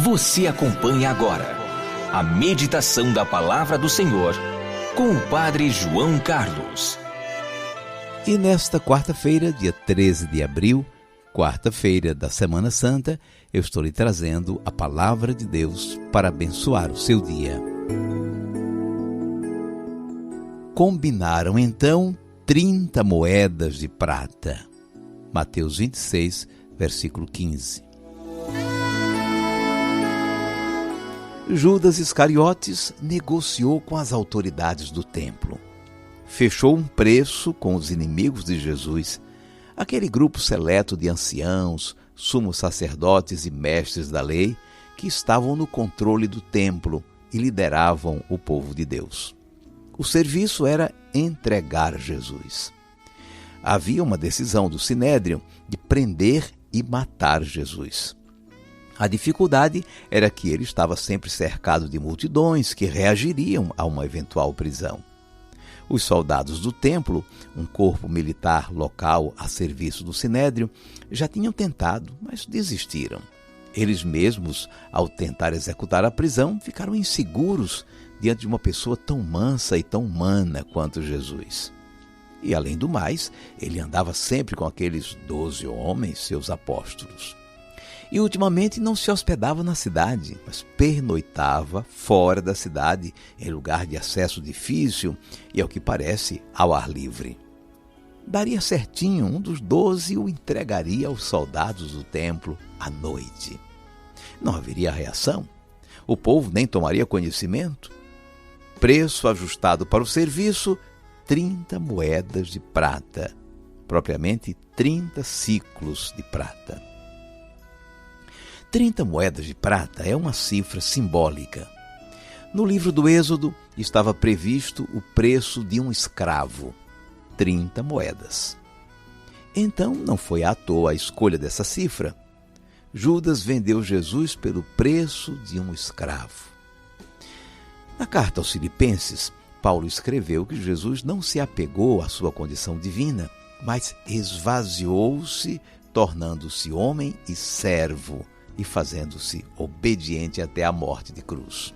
Você acompanha agora a meditação da Palavra do Senhor com o Padre João Carlos. E nesta quarta-feira, dia 13 de abril, quarta-feira da Semana Santa, eu estou lhe trazendo a Palavra de Deus para abençoar o seu dia. Combinaram então 30 moedas de prata. Mateus 26, versículo 15. Judas Iscariotes negociou com as autoridades do templo. Fechou um preço com os inimigos de Jesus, aquele grupo seleto de anciãos, sumos sacerdotes e mestres da lei que estavam no controle do templo e lideravam o povo de Deus. O serviço era entregar Jesus. Havia uma decisão do Sinédrio de prender e matar Jesus. A dificuldade era que ele estava sempre cercado de multidões que reagiriam a uma eventual prisão. Os soldados do templo, um corpo militar local a serviço do Sinédrio, já tinham tentado, mas desistiram. Eles mesmos, ao tentar executar a prisão, ficaram inseguros diante de uma pessoa tão mansa e tão humana quanto Jesus. E, além do mais, ele andava sempre com aqueles 12 homens, seus apóstolos. E ultimamente não se hospedava na cidade, mas pernoitava fora da cidade, em lugar de acesso difícil e, ao que parece, ao ar livre. Daria certinho, um dos 12 o entregaria aos soldados do templo à noite. Não haveria reação, o povo nem tomaria conhecimento. Preço ajustado para o serviço, 30 moedas de prata, propriamente 30 siclos de prata. 30 moedas de prata é uma cifra simbólica. No livro do Êxodo estava previsto o preço de um escravo, 30 moedas. Então não foi à toa a escolha dessa cifra. Judas vendeu Jesus pelo preço de um escravo. Na carta aos Filipenses, Paulo escreveu que Jesus não se apegou à sua condição divina, mas esvaziou-se, tornando-se homem e servo, e fazendo-se obediente até a morte de cruz.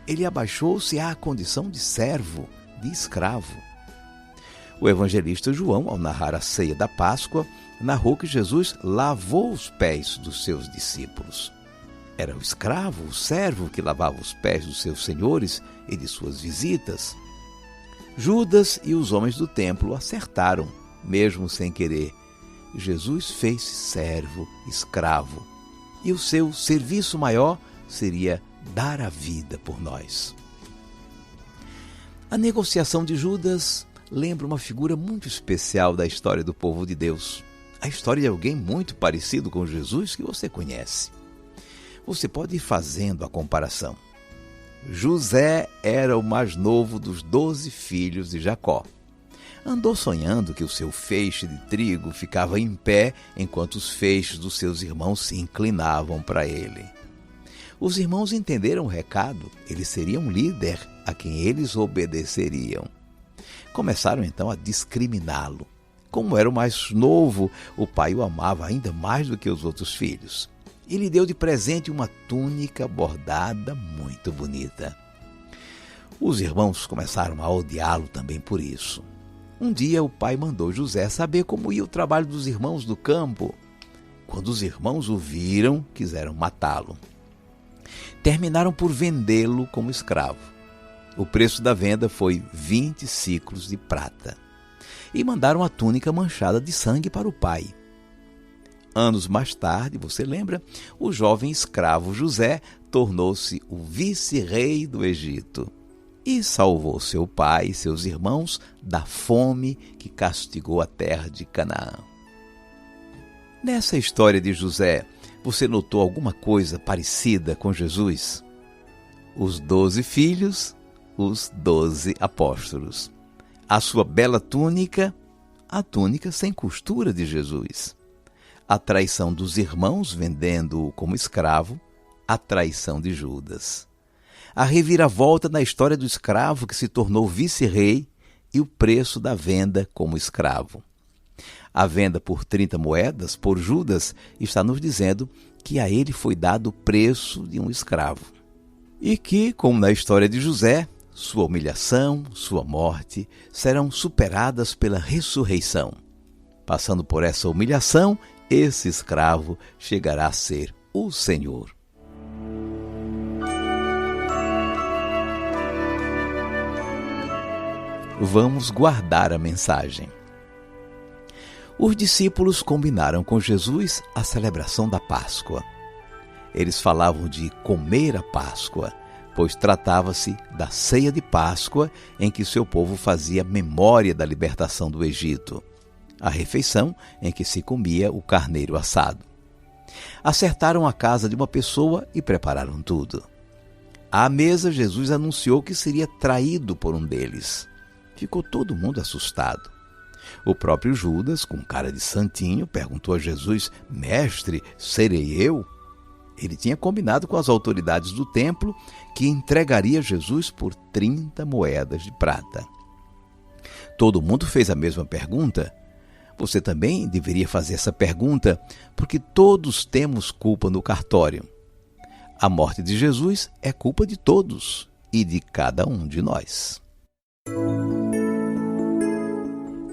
Ele abaixou-se à condição de servo, de escravo. O evangelista João, ao narrar a ceia da Páscoa, narrou que Jesus lavou os pés dos seus discípulos. Era o escravo, o servo, que lavava os pés dos seus senhores e de suas visitas. Judas e os homens do templo acertaram, mesmo sem querer. Jesus fez-se servo, escravo, e o seu serviço maior seria dar a vida por nós. A negociação de Judas lembra uma figura muito especial da história do povo de Deus. A história de alguém muito parecido com Jesus que você conhece. Você pode ir fazendo a comparação. José era o mais novo dos 12 filhos de Jacó. Andou sonhando que o seu feixe de trigo ficava em pé enquanto os feixes dos seus irmãos se inclinavam para ele. Os irmãos entenderam o recado, ele seria um líder a quem eles obedeceriam. Começaram então a discriminá-lo. Como era o mais novo, o pai o amava ainda mais do que os outros filhos. E lhe deu de presente uma túnica bordada muito bonita. Os irmãos começaram a odiá-lo também por isso. Um dia o pai mandou José saber como ia o trabalho dos irmãos do campo. Quando os irmãos o viram, quiseram matá-lo. Terminaram por vendê-lo como escravo. O preço da venda foi 20 siclos de prata. E mandaram a túnica manchada de sangue para o pai. Anos mais tarde, você lembra, o jovem escravo José tornou-se o vice-rei do Egito e salvou seu pai e seus irmãos da fome que castigou a terra de Canaã. Nessa história de José, você notou alguma coisa parecida com Jesus? Os 12 filhos, os 12 apóstolos. A sua bela túnica, a túnica sem costura de Jesus. A traição dos irmãos vendendo-o como escravo, a traição de Judas. A reviravolta na história do escravo que se tornou vice-rei e o preço da venda como escravo. A venda por 30 moedas por Judas está nos dizendo que a ele foi dado o preço de um escravo. E que, como na história de José, sua humilhação, sua morte serão superadas pela ressurreição. Passando por essa humilhação, esse escravo chegará a ser o Senhor. Vamos guardar a mensagem. Os discípulos combinaram com Jesus a celebração da Páscoa. Eles falavam de comer a Páscoa, pois tratava-se da ceia de Páscoa em que seu povo fazia memória da libertação do Egito, a refeição em que se comia o carneiro assado. Acertaram a casa de uma pessoa e prepararam tudo. À mesa, Jesus anunciou que seria traído por um deles. Ficou todo mundo assustado. O próprio Judas, com cara de santinho, perguntou a Jesus: Mestre, serei eu? Ele tinha combinado com as autoridades do templo que entregaria Jesus por 30 moedas de prata. Todo mundo fez a mesma pergunta. Você também deveria fazer essa pergunta, porque todos temos culpa no cartório. A morte de Jesus é culpa de todos e de cada um de nós.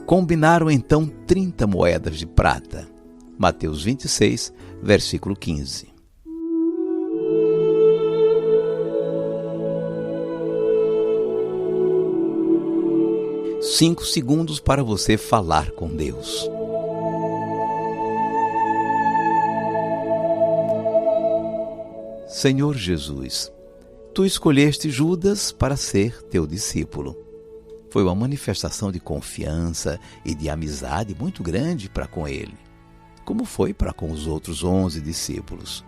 Combinaram então 30 moedas de prata. Mateus 26, versículo 15. Cinco segundos para você falar com Deus. Senhor Jesus, Tu escolheste Judas para ser Teu discípulo. Foi uma manifestação de confiança e de amizade muito grande para com ele, como foi para com os outros 11 discípulos.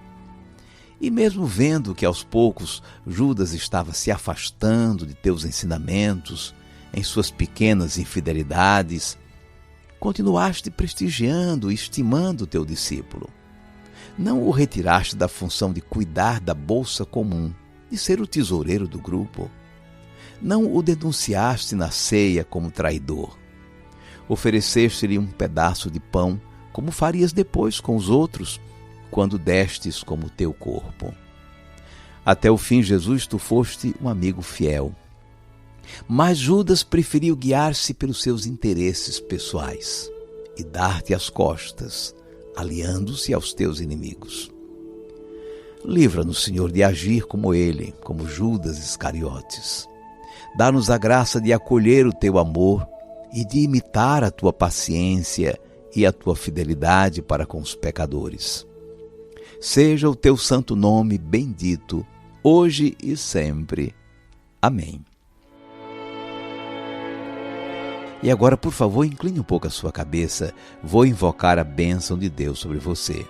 E mesmo vendo que aos poucos Judas estava se afastando de teus ensinamentos, em suas pequenas infidelidades, continuaste prestigiando e estimando teu discípulo. Não o retiraste da função de cuidar da bolsa comum, de ser o tesoureiro do grupo. Não o denunciaste na ceia como traidor. Ofereceste-lhe um pedaço de pão, como farias depois com os outros, quando destes como teu corpo. Até o fim, Jesus, tu foste um amigo fiel. Mas Judas preferiu guiar-se pelos seus interesses pessoais e dar-te as costas, aliando-se aos teus inimigos. Livra-nos, Senhor, de agir como ele, como Judas Iscariotes. Dá-nos a graça de acolher o teu amor e de imitar a tua paciência e a tua fidelidade para com os pecadores. Seja o teu santo nome bendito, hoje e sempre. Amém. E agora, por favor, incline um pouco a sua cabeça. Vou invocar a bênção de Deus sobre você.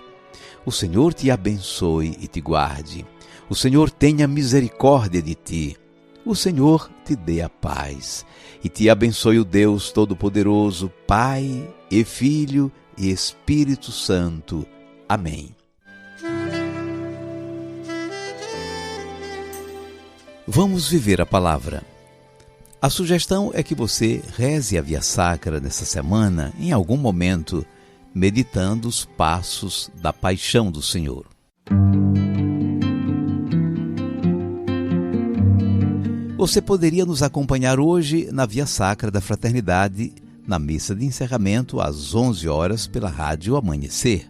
O Senhor te abençoe e te guarde. O Senhor tenha misericórdia de ti. O Senhor te dê a paz e te abençoe o Deus Todo-Poderoso, Pai e Filho e Espírito Santo. Amém. Vamos viver a palavra. A sugestão é que você reze a Via Sacra nessa semana, em algum momento, meditando os passos da paixão do Senhor. Você poderia nos acompanhar hoje na Via Sacra da Fraternidade, na missa de encerramento às 11 horas pela Rádio Amanhecer.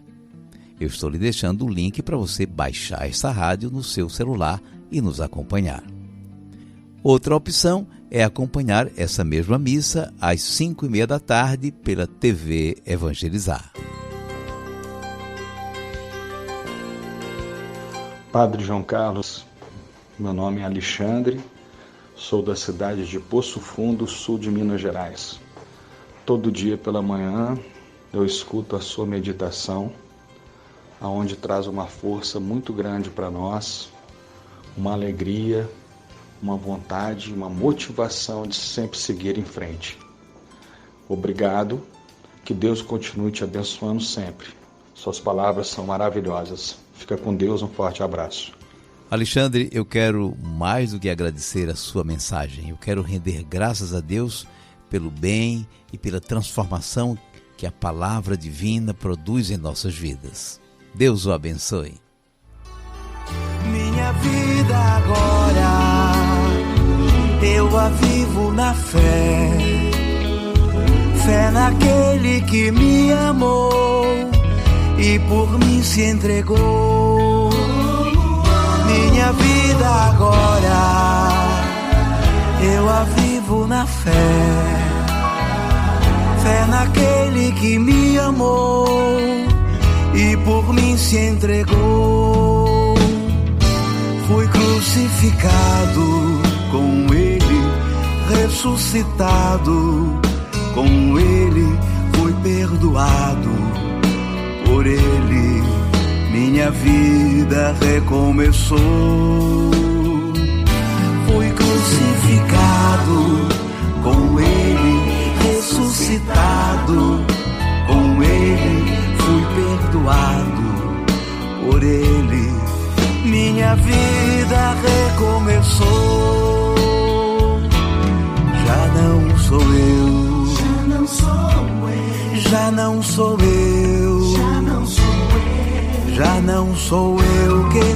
Eu estou lhe deixando o link para você baixar essa rádio no seu celular e nos acompanhar. Outra opção é acompanhar essa mesma missa às 5h30 da tarde pela TV Evangelizar. Padre João Carlos, meu nome é Alexandre, sou da cidade de Poço Fundo, sul de Minas Gerais. Todo dia pela manhã eu escuto a sua meditação, aonde traz uma força muito grande para nós, uma alegria, uma vontade, uma motivação de sempre seguir em frente. Obrigado, que Deus continue te abençoando sempre. Suas palavras são maravilhosas. Fica com Deus, um forte abraço. Alexandre, eu quero mais do que agradecer a sua mensagem. Eu quero render graças a Deus pelo bem e pela transformação que a palavra divina produz em nossas vidas. Deus o abençoe. Minha vida agora, eu a vivo na fé, fé naquele que me amou e por mim se entregou. Minha vida agora, eu a vivo na fé, fé naquele que me amou e por mim se entregou. Fui crucificado com ele, ressuscitado com ele, fui perdoado por ele, minha vida recomeçou. Fui crucificado com ele, ressuscitado com ele, fui perdoado por ele, minha vida recomeçou. Já não sou eu, já não sou eu, já não sou eu quem